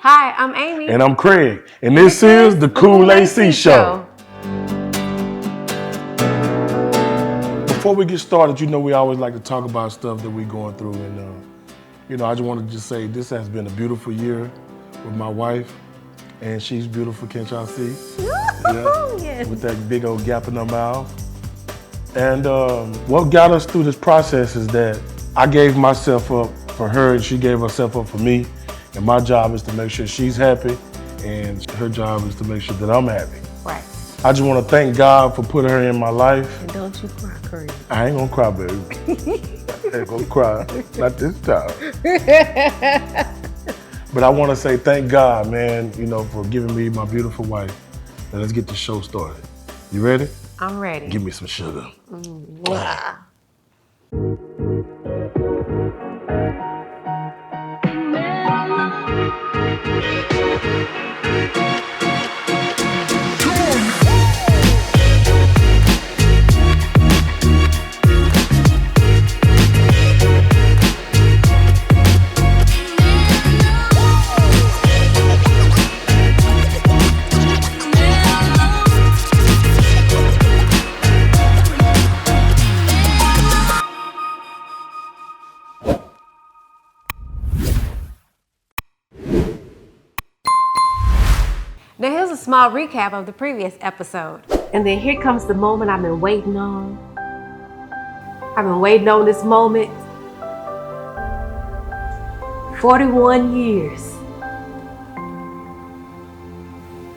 Hi, I'm Amy. And I'm Craig. And this is the Cool AC Show. Before we get started, you know we always like to talk about stuff that we're going through. And, I just wanted to just say this has been a beautiful year with my wife. And she's beautiful, can't y'all see? Yeah. Yes. With that big old gap in her mouth. And what got us through this process is that I gave myself up for her and she gave herself up for me. And my job is to make sure she's happy and her job is to make sure that I'm happy. Right. I just want to thank God for putting her in my life. And don't you cry, Curry. I ain't gonna cry, baby. I ain't gonna cry, not this time. But I want to say thank God, man, for giving me my beautiful wife. Now let's get the show started. You ready? I'm ready. Give me some sugar. Wow. Now here's a small recap of the previous episode. And then here comes the moment I've been waiting on. I've been waiting on this moment 41 years.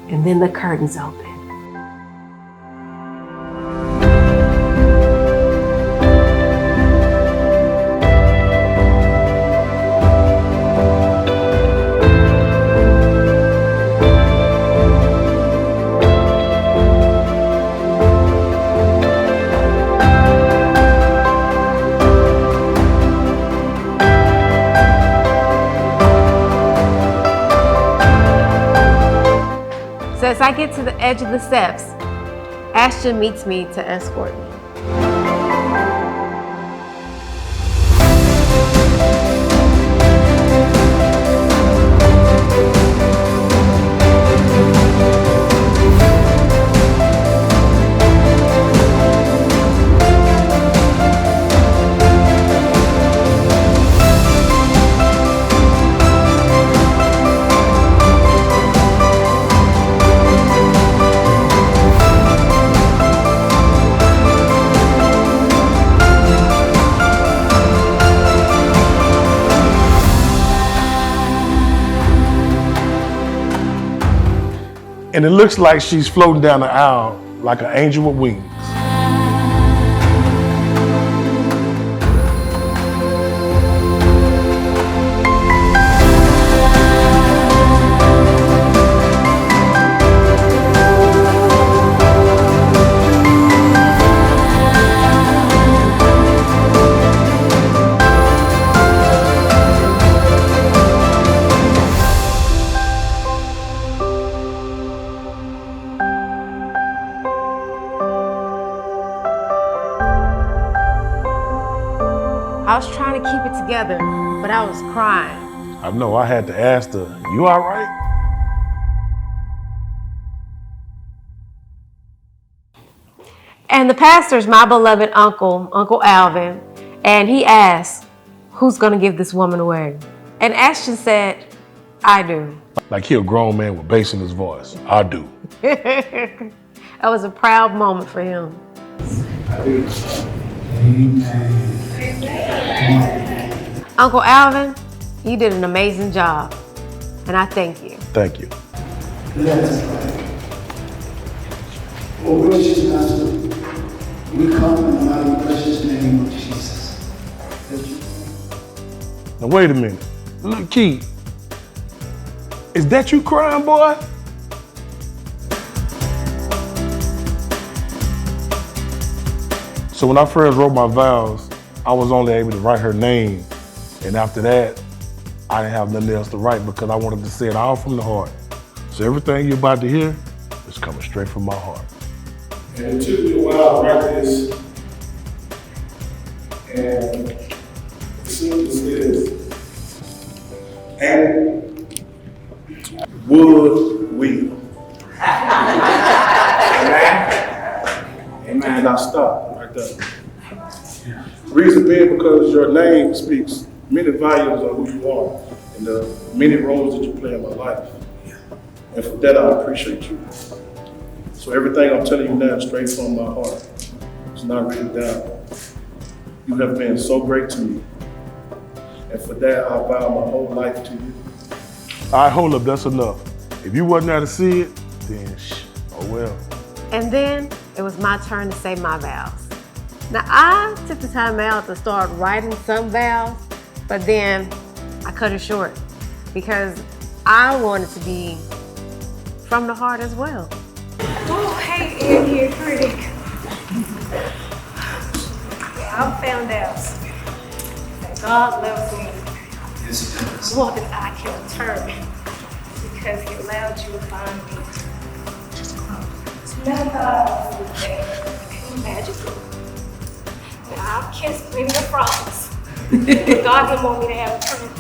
And then the curtains open. So as I get to the edge of the steps, Ashton meets me to escort me. And it looks like she's floating down the aisle like an angel with wings. I was trying to keep it together, but I was crying. I know, I had to ask her, you all right? And the pastor's my beloved uncle, Uncle Alvin, and he asked, who's gonna give this woman away? And Ashton said, I do. Like he a grown man with bass in his voice. I do. That was a proud moment for him. I do. Uncle Alvin, you did an amazing job, and I thank you. Thank you. Let us pray. Oh, gracious Master, we come in the mighty precious name of Jesus. Now wait a minute. Look, Keith, is that you crying, boy? So when I first wrote my vows, I was only able to write her name. And after that, I didn't have nothing else to write because I wanted to say it all from the heart. So everything you're about to hear is coming straight from my heart. And it took me a while to write this. And as soon as this, and Would will. Amen. And I stop right there. Reason being because your name speaks many volumes of who you are and the many roles that you play in my life. And for that, I appreciate you. So everything I'm telling you now is straight from my heart. It's not written down. You have been so great to me. And for that, I vow my whole life to you. All right, hold up, that's enough. If you wasn't there to see it, then oh well. And then it was my turn to say my vows. Now I took the time out to start writing some vows, but then I cut it short because I wanted to be from the heart as well. Oh, hey, Amie, pretty. Yeah, I found out that God loves me more than I can determine because He allowed you to find me. Never thought I would do that. Can you imagine? Now, I've kissed many a promise, but God didn't want me to have a prince.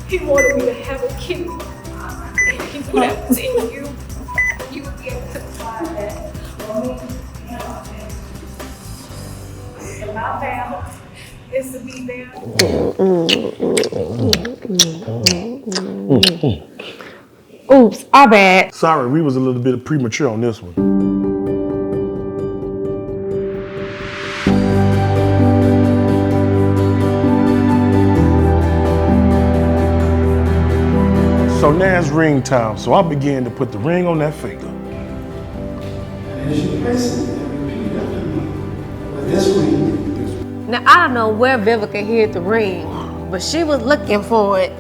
He wanted me to have a king, and He knew that was in you. You would be able to provide that for me and my family. And my vow is to be there. Oops, our bad. Sorry, we was a little bit premature on this one. So now it's ring time, so I began to put the ring on that finger. And as you place it, repeat after me. With this ring, Now I don't know where Vivica hid the ring, but she was looking for it.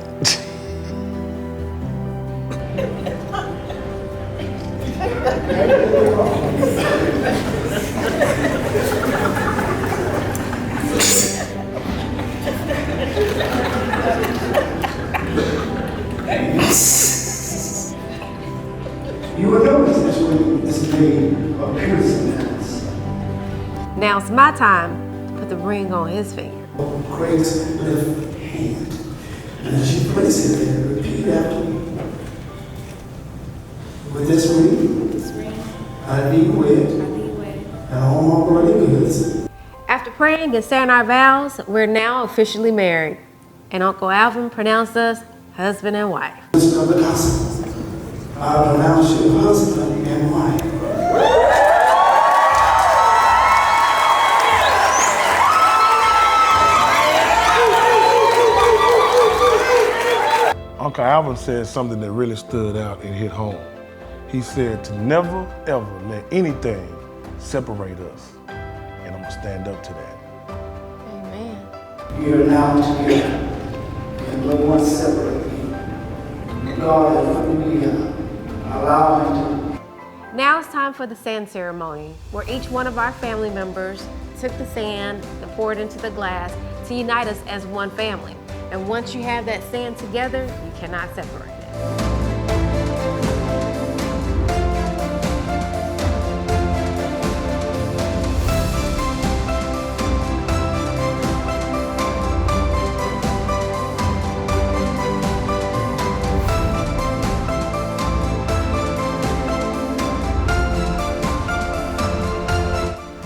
you will notice this ring is made of piercing hands. Now it's my time to put the ring on his finger. Grace left hand. And as you place it there, repeat after me. With this ring, I be wed, and all my bloody goods. After praying and saying our vows, we're now officially married. And Uncle Alvin pronounced us husband and wife. Of the gospel, I pronounce you husband and wife. Uncle Alvin said something that really stood out and hit home. He said to never, ever let anything separate us. And I'm gonna stand up to that. Amen. We are now together, and no one separate me. God has put me together. Allow me to. Now it's time for the sand ceremony, where each one of our family members took the sand and poured it into the glass to unite us as one family. And once you have that sand together, you cannot separate it.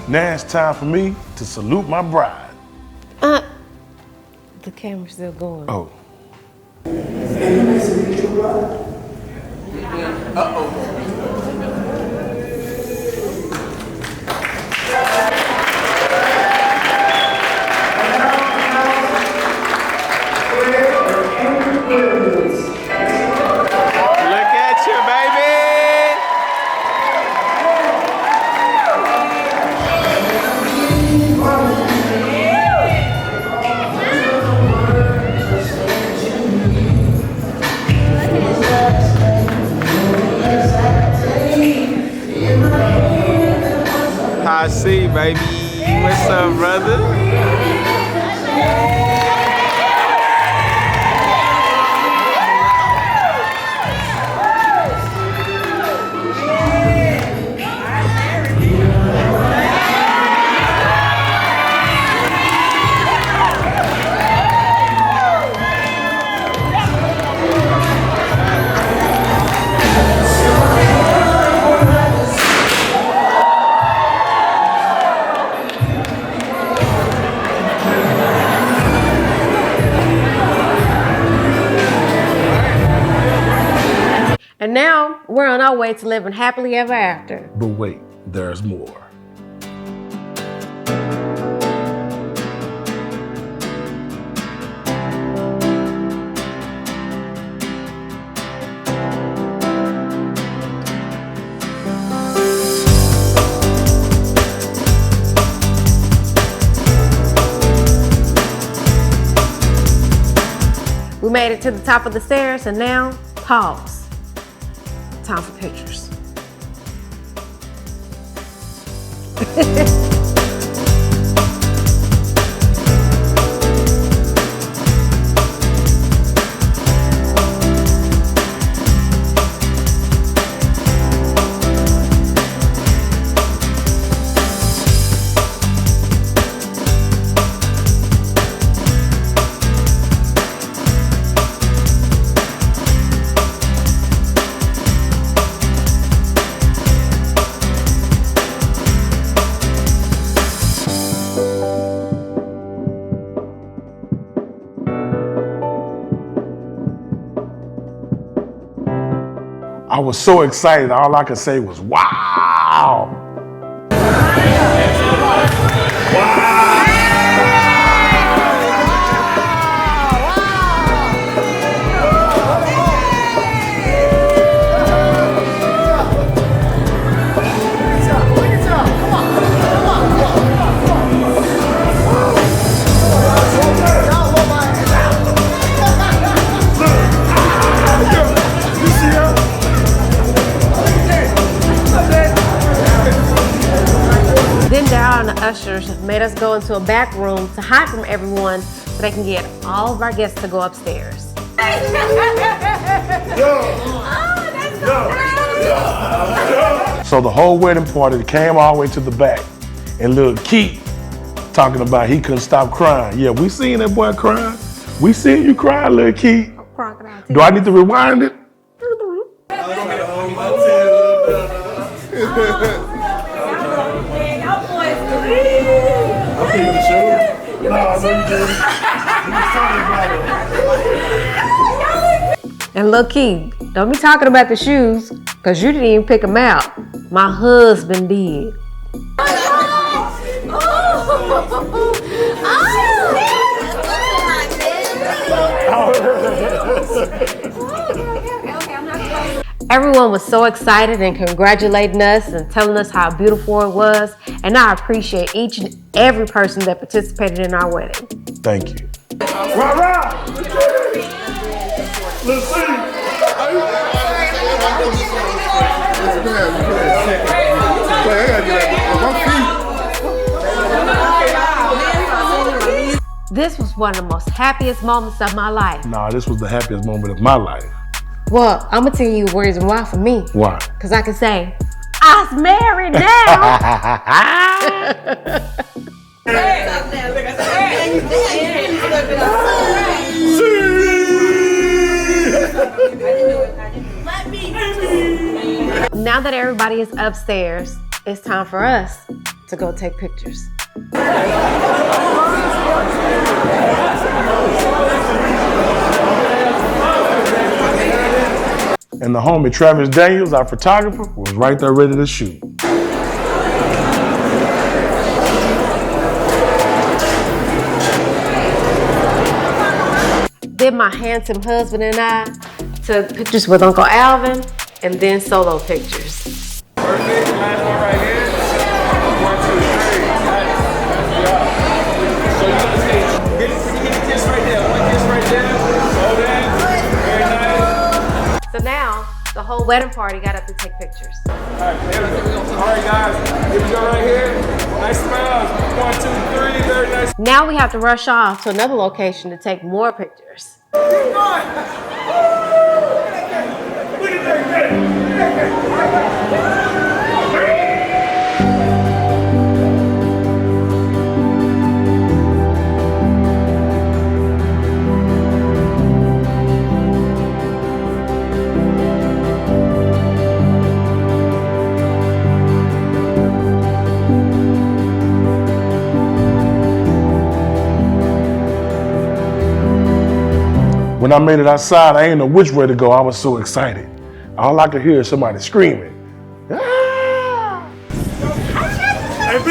Now it's time for me to salute my bride. The camera's still going. Oh. Look at you, baby. I see, baby. What's up, brother? And now we're on our way to living happily ever after. But wait, there's more. We made it to the top of the stairs, and now, pause. Time for pictures. I was so excited, all I could say was, wow! And the ushers made us go into a back room to hide from everyone so they can get all of our guests to go upstairs. So the whole wedding party came all the way to the back, and little Keith talking about he couldn't stop crying. Yeah, we seen that boy crying. We seen you cry, little Keith. Do I need to rewind it? And look, Keith, don't be talking about the shoes, because you didn't even pick them out. My husband did. Everyone was so excited and congratulating us and telling us how beautiful it was. And I appreciate each and every person that participated in our wedding. Thank you. Rah-rah! Let's see. This was one of the most happiest moments of my life. Nah, this was the happiest moment of my life. Well, I'm gonna tell you the reason why for me. Why? Because I can say, I'm married now. Now that everybody is upstairs, it's time for us to go take pictures. And the homie Travis Daniels, our photographer, was right there ready to shoot. Then my handsome husband and I took pictures with Uncle Alvin and then solo pictures. Perfect. Last one right here. 1, 2, 3. So you guys get a kiss right there. One kiss right there. Hold that. Very nice. So now the whole wedding party got up to take pictures. All right, guys. Here we go right here. Nice smiles. 1, 2, 3. Very nice. Now we have to rush off to another location to take more pictures. When I made it outside, I didn't know which way to go. I was so excited. all I could hear is somebody screaming. Ah! Hey, B,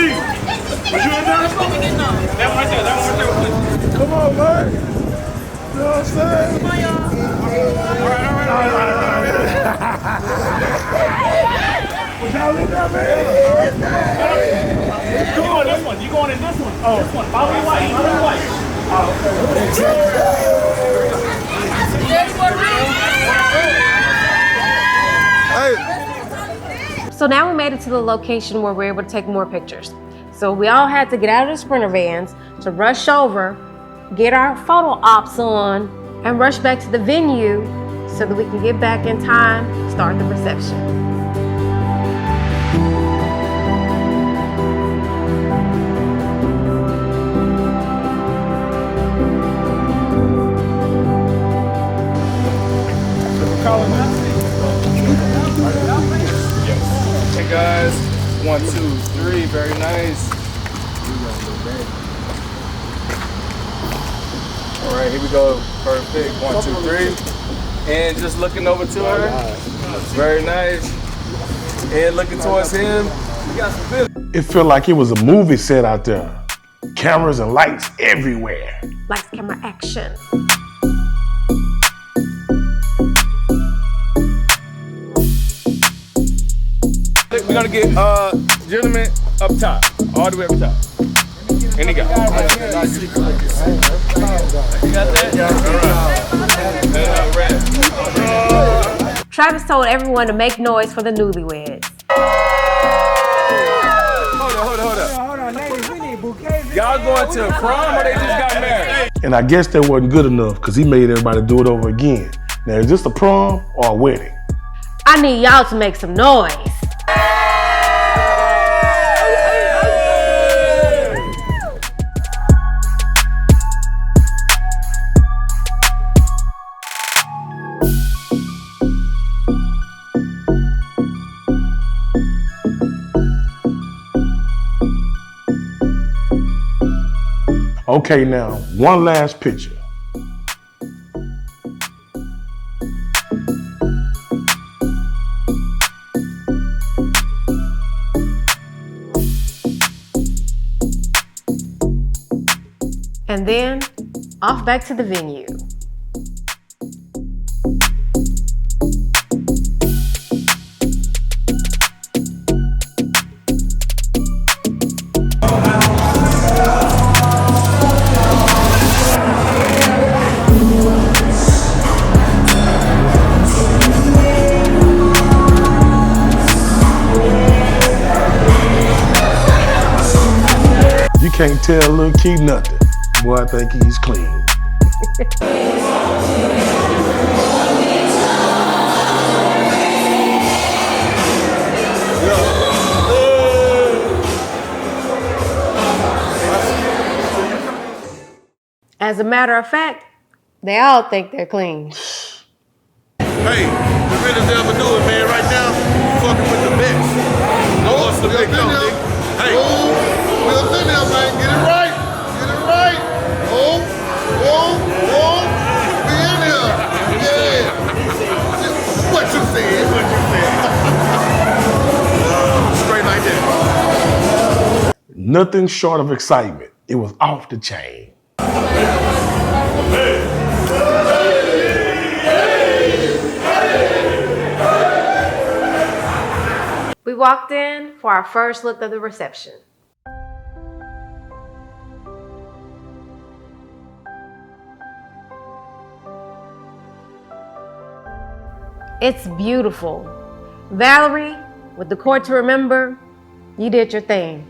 was you in there? That one right there, that one right there. Come on, man. You know what I'm saying? Come on, y'all. All right. Was y'all in there, man? You going this one, you going in this one. Oh. This one, follow the white, follow the white. So now we made it to the location where we were able to take more pictures. So we all had to get out of the Sprinter vans to rush over, get our photo ops on, and rush back to the venue so that we can get back in time to start the reception. Hey guys, 1, 2, 3, very nice. All right, here we go, perfect, 1, 2, 3. And just looking over to her, very nice. And looking towards him, we got some business. It felt like it was a movie set out there. Cameras and lights everywhere. Lights, camera, action. We're gonna get gentlemen up top, all the way up top. And he got. You got that? All right. Travis told everyone to make noise for the newlyweds. Hold on, ladies, we need bouquets. Y'all going to prom or they just got married? And I guess that wasn't good enough because he made everybody do it over again. Now, is this a prom or a wedding? I need y'all to make some noise. Okay, now, one last picture. And then, off back to the venue. You can't tell Lil Key nothing. Boy, I think he's clean. As a matter of fact, they all think they're clean. Hey, the realest ever do it, man. Right now, you fucking with the best. No, what's the big dog, nigga? Hey, we'll see now, man. Get it right. Get it right. Oh, we in here. Yeah. What you said. Straight like that. Nothing short of excitement. It was off the chain. We walked in for our first look of the reception. It's beautiful. Valerie, with the court to remember, you did your thing.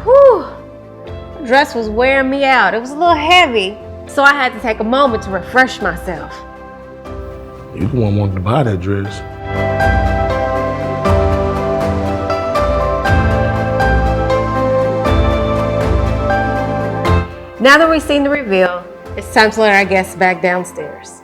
Whew, the dress was wearing me out. It was a little heavy, so I had to take a moment to refresh myself. You the one wanting to buy that dress. Now that we've seen the reveal, it's time to let our guests back downstairs.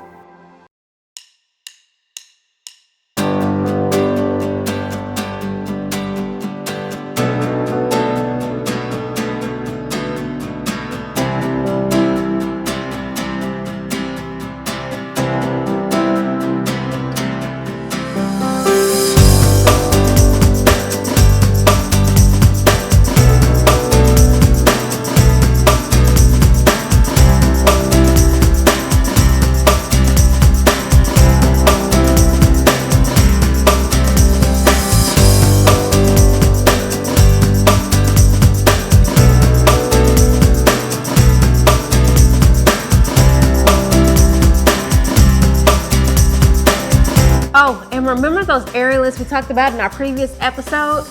remember those aerialists we talked about in our previous episode?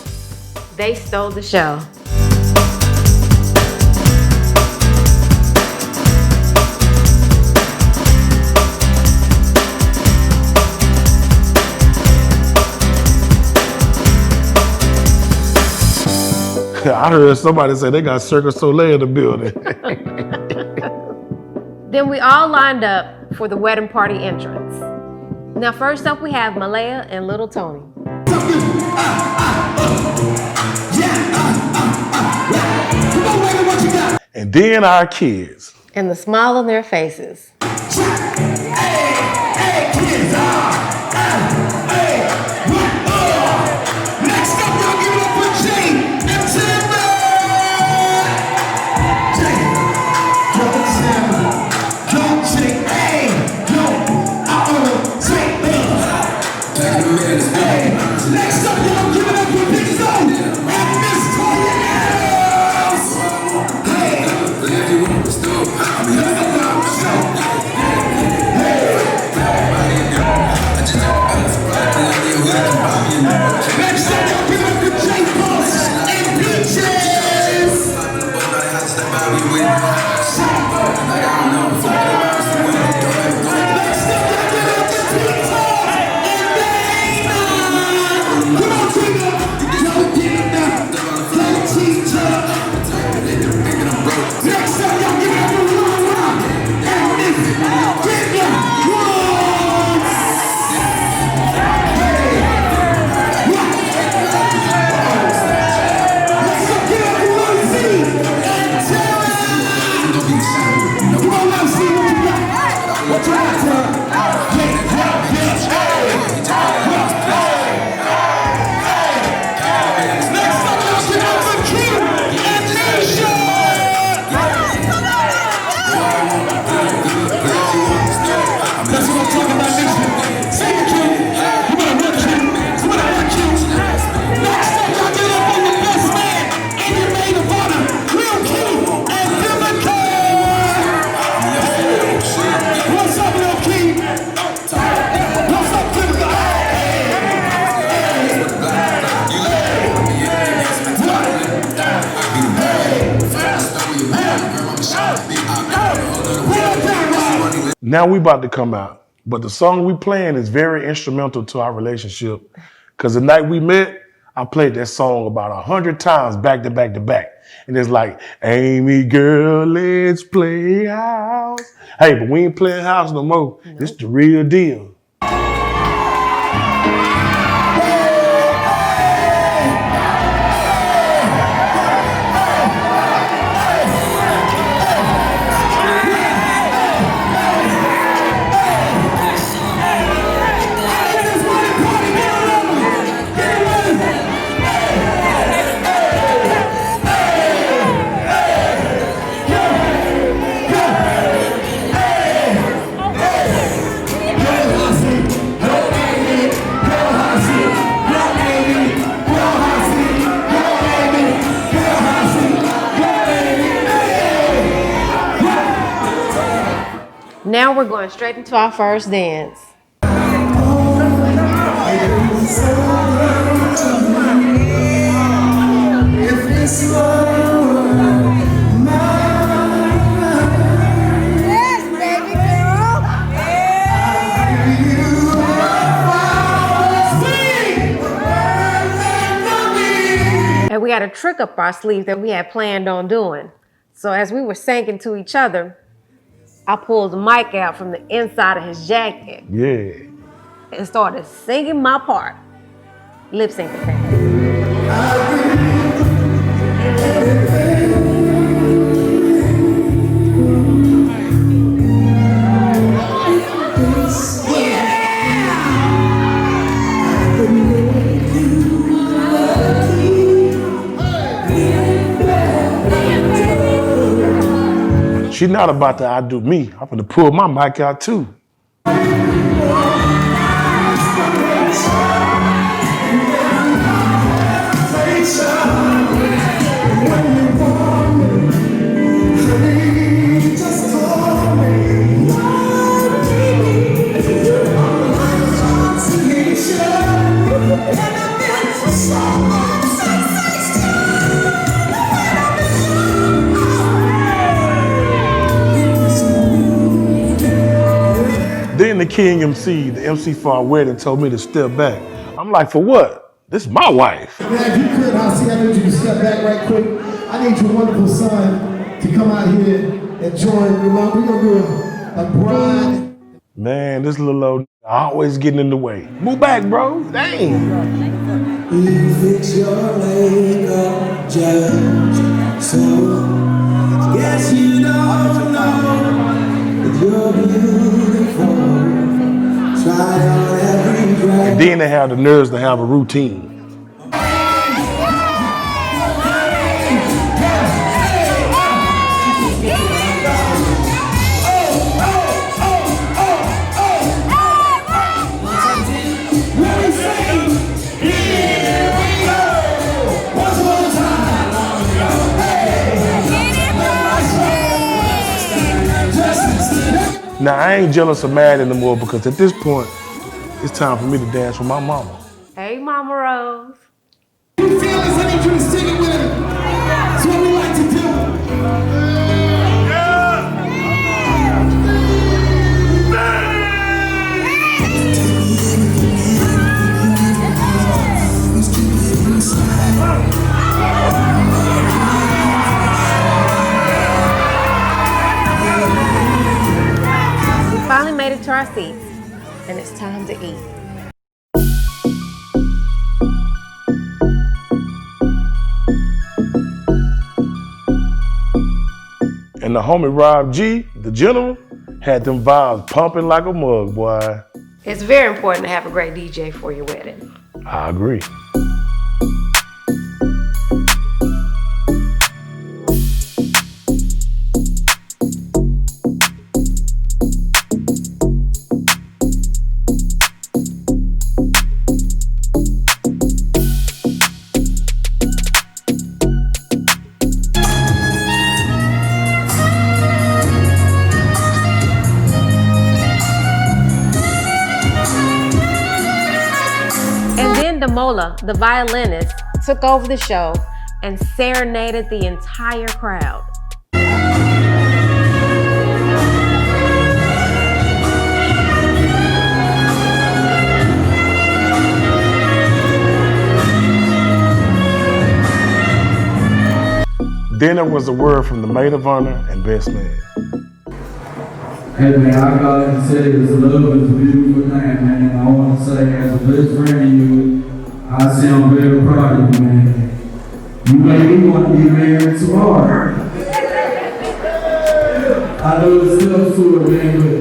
They stole the show. I heard somebody say they got Cirque du Soleil in the building. Then we all lined up for the wedding party entrance. Now first up we have Malaya and Little Tony. And then our kids. And the smile on their faces. Now we about to come out, but the song we playing is very instrumental to our relationship. Cause the night we met, I played that song about 100 times back to back to back. And it's like, Amie girl, let's play house. Hey, but we ain't playing house no more. Nope. It's the real deal. Now we're going straight into our first dance. And we had a trick up our sleeve that we had planned on doing. So as we were singing to each other, I pulled the mic out from the inside of his jacket. Yeah. And started singing my part. Lip syncing fast. She's not about to outdo me. I'm gonna pull my mic out too. Just the king MC, the MC for our wedding, told me to step back. I'm like, for what? This is my wife. Man, if you could, I need you to step back right quick. I need your wonderful son to come out here and join me. We're gonna do a bride. Man, this little old always getting in the way. Move back, bro. Dang. You fix your makeup just so. Guess you don't know that you're beautiful. Try on every dress. And then they have the nerves to have a routine. Now, I ain't jealous or mad anymore because at this point, it's time for me to dance with my mama. Hey, Mama Rose. You feel this? I need you to sing it with him. That's what we like to do. We finally made it to our seats, and it's time to eat. And the homie Rob G, the general, had them vibes pumping like a mug, boy. It's very important to have a great DJ for your wedding. I agree. Mola, the violinist, took over the show and serenaded the entire crowd. Then there was a word from the maid of honor and best man. Hey man, I got to say this love is a beautiful thing, man. I want to say as a best friend of you, I say I'm very proud of you, man. You made me want to be married tomorrow. I know it's still food, man, but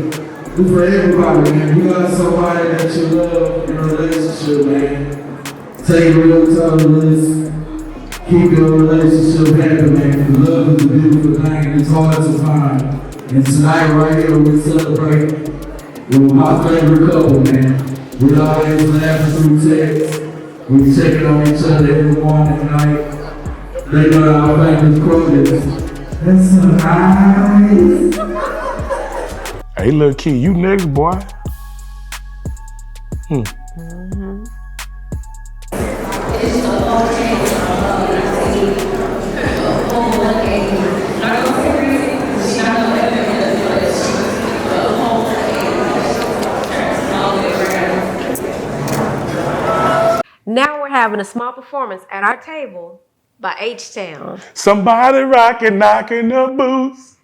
it's for everybody, man. You got somebody that you love in a relationship, man. Take real time to this. Keep your relationship happy, man. Because love is a beautiful thing and it's hard to find. And tonight right here we celebrate with my favorite couple, man. We always laughing through text. We checking on each other every morning and night. They know our famous quote is, that's so nice. Hey, little kid, you next, boy. Now we're having a small performance at our table by H-Town. Somebody rockin', knockin' the boots.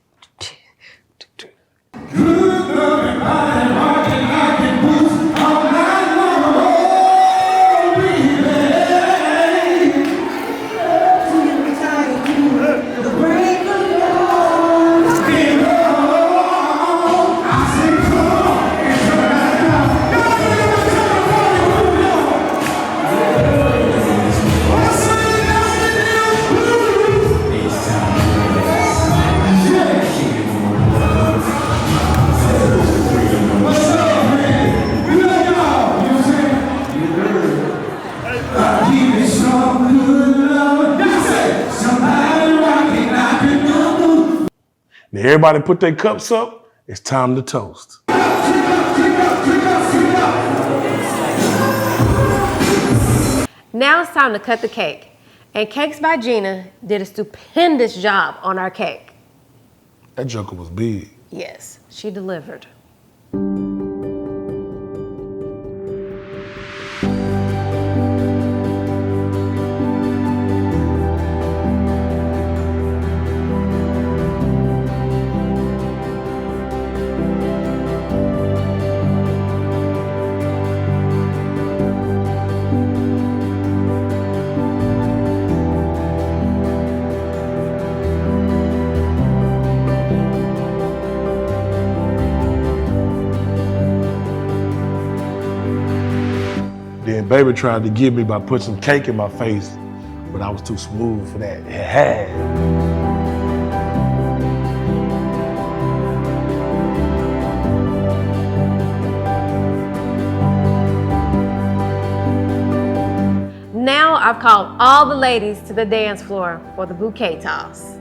Now everybody put their cups up. It's time to toast. Now it's time to cut the cake. And Cakes by Gina did a stupendous job on our cake. That joker was big. Yes, she delivered. And baby tried to get me by putting some cake in my face, but I was too smooth for that. Now I've called all the ladies to the dance floor for the bouquet toss.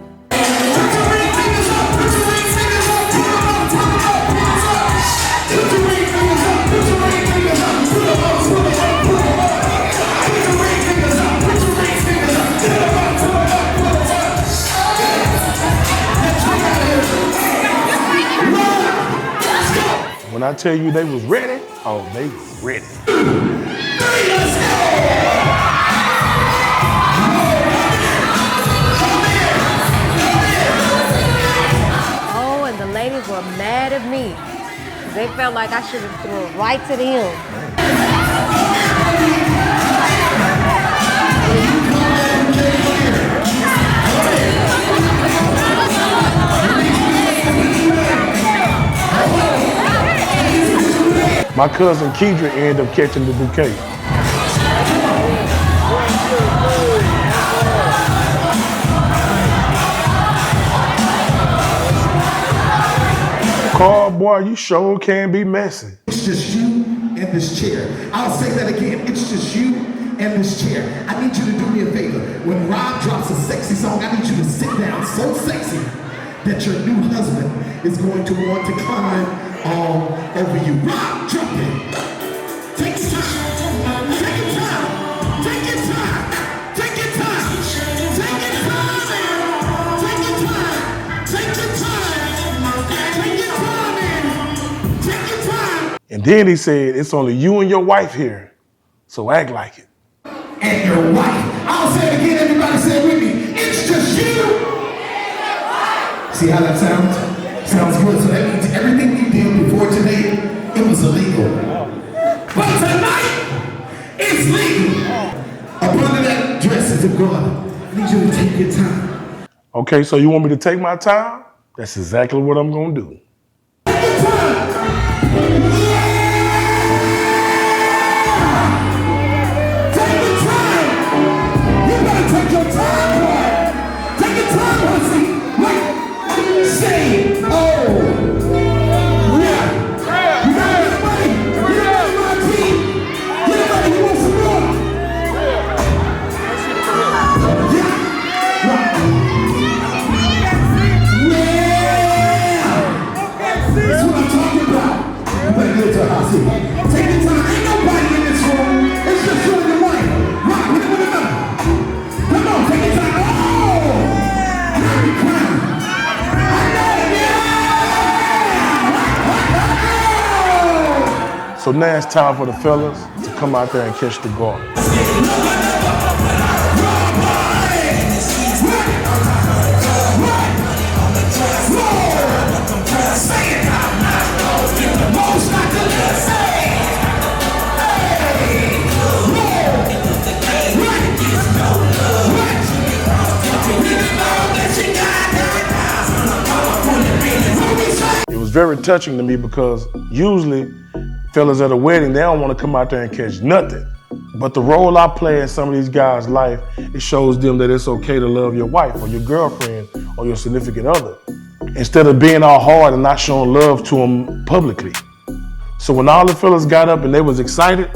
When I tell you they was ready, oh, they was ready. Oh, and the ladies were mad at me. They felt like I should have threw it right to them. My cousin Kedra ended up catching the bouquet. Carl, boy, you sure can be messy. It's just you and this chair. I'll say that again. It's just you and this chair. I need you to do me a favor. When Rob drops a sexy song, I need you to sit down so sexy that your new husband is going to want to climb all over you. Rob, jump in. Take your time. Take your time. Take your time. Take your time. Take your time. Take your time. Take your time. Take your time, man. Take your time. And then he said, it's only you and your wife here, so act like it. And your wife. I'll say it again, everybody say it with me. It's just you. See how that sounds? Sounds good. So that means everything you did before today, it was illegal. But tonight, it's legal. Up under that dress is a gun. I need you to take your time. Okay, so you want me to take my time? That's exactly what I'm gonna do. Take your time. Take your time. You better take your time, boy. Take your time, Hussy. Wait. Say, oh. Yeah. You got everybody. You got my team. Everybody, you want some more? Yeah. Right. That's what I'm talking about. You better get to Hussy. Take your time. Ain't nobody in this room. It's just you and your wife. Right. Look at them. Come on, take your time. Oh! Happy crown. So now it's time for the fellas to come out there and catch the garden. It was very touching to me because usually fellas at a wedding, they don't want to come out there and catch nothing. But the role I play in some of these guys' life, it shows them that it's okay to love your wife or your girlfriend or your significant other, instead of being all hard and not showing love to them publicly. So when all the fellas got up and they was excited,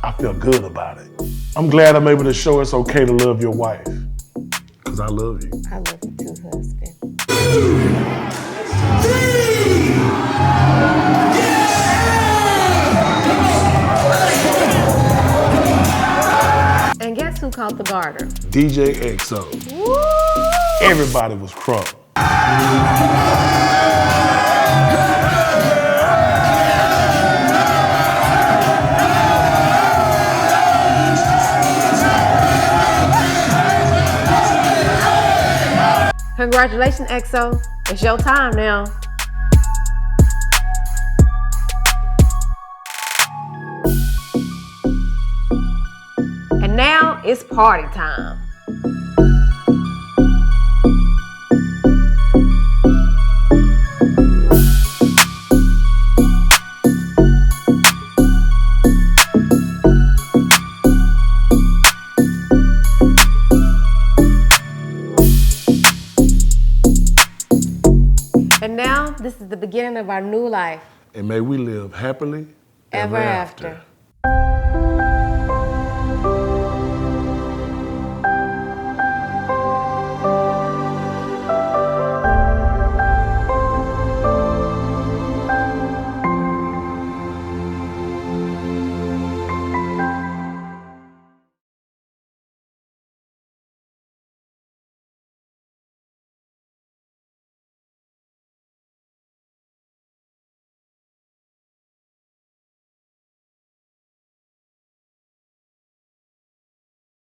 I felt good about it. I'm glad I'm able to show it's okay to love your wife, because I love you. I love you too, husband. And guess who caught the garter? DJ XO. Woo! Everybody was crunk. Congratulations, XO. It's your time now. And now it's party time. this is the beginning of our new life. And may we live happily Ever after.